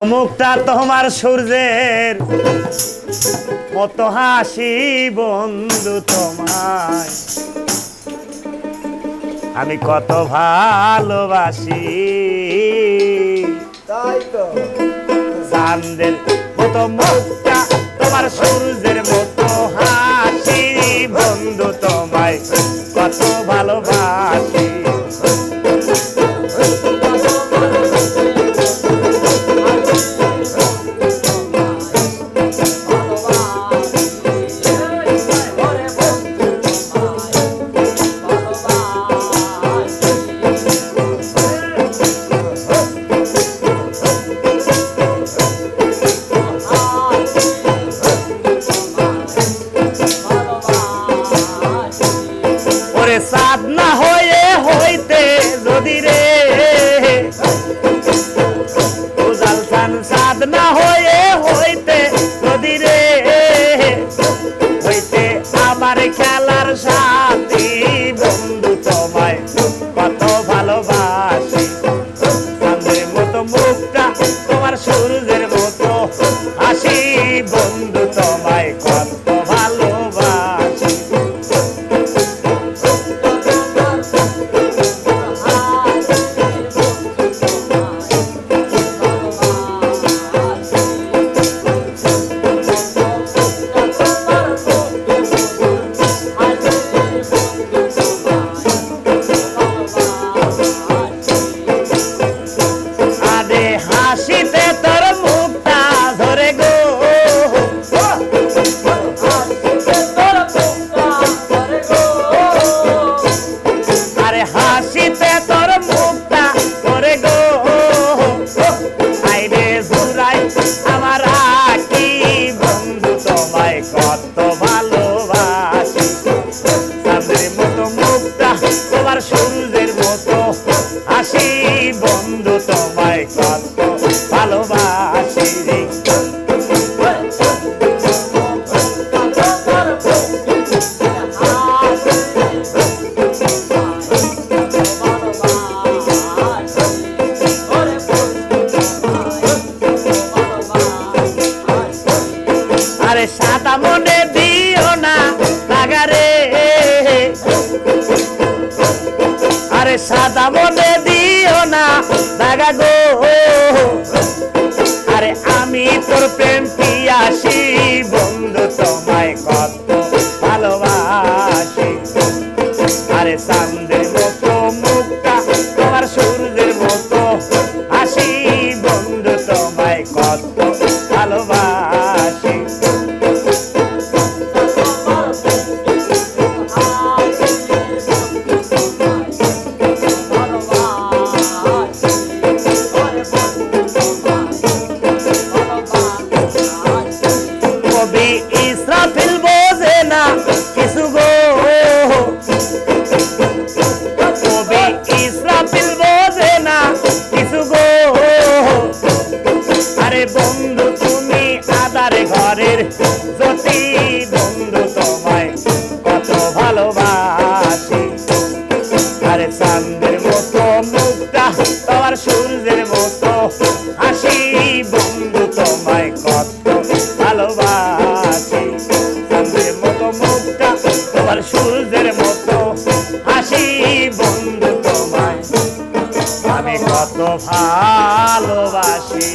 মুখটা তোমার সূর্যের মতো হাসি বন্ধু, তোমায় আমি কত ভালোবাসি। তাই তো চাঁদের মতো মুখটা তোমার সূর্যের মতো হাসি বন্ধু, তোমায় কত ভালোবাসি। সাদ না হয়ে হইতে যদি রে উজালসান, সাদ না হয়ে হইতে যদি রে হইতে আমার খেলার সাথী বন্ধু, তোমায় কত ভালোবাসি। চাঁদের মতো মুখটা তোমার সূর্যের মতো হাসি বন্ধু, তোমায় কত ভালোবাসি। হাসিতে তোর মুখটা ধরে গো, আরে হাসিতে তোর মুখটা ধরে গো, আইরে জুড়াই আমার আকি বন্ধু, তোমায় কত ভালোবাসি। চাঁদের মতো মুখটা তোমার সূর্যের মতো হাসি বন্ধু, তোমায় কত ভালোবাসি রে। আরে সাদা মনে দিও না লাগারে, আরে সাদা মনে দিও না লাগা গো, আরে আমি তোর প্রেম পিয়াসি বন্ধু, তোমায় কত ভালোবাসি। আরে চাঁদের মতো মুখটা তোমার সূর্যের মতো হাসি বন্ধু, তোমায় কত ভালোবাসি। কবি ইসরাফিল বোঝে না কিছু গো, কবি ইসরাফিল বোঝে না কিছু গো, আরে বন্ধু তুমি আদার ঘরের জ্যোতি বন্ধু, তোমায় কত ভালোবাসি। আরে চাঁদের মতো মুখটা তোমার সূর্যের মতো হাসি বন্ধু, তোমায় কত ভালোবাসি। চাঁদের মতো মুখটা তোমার সূর্যের মতো হাসি বন্ধু, তোমায় আমি কত ভালোবাসি।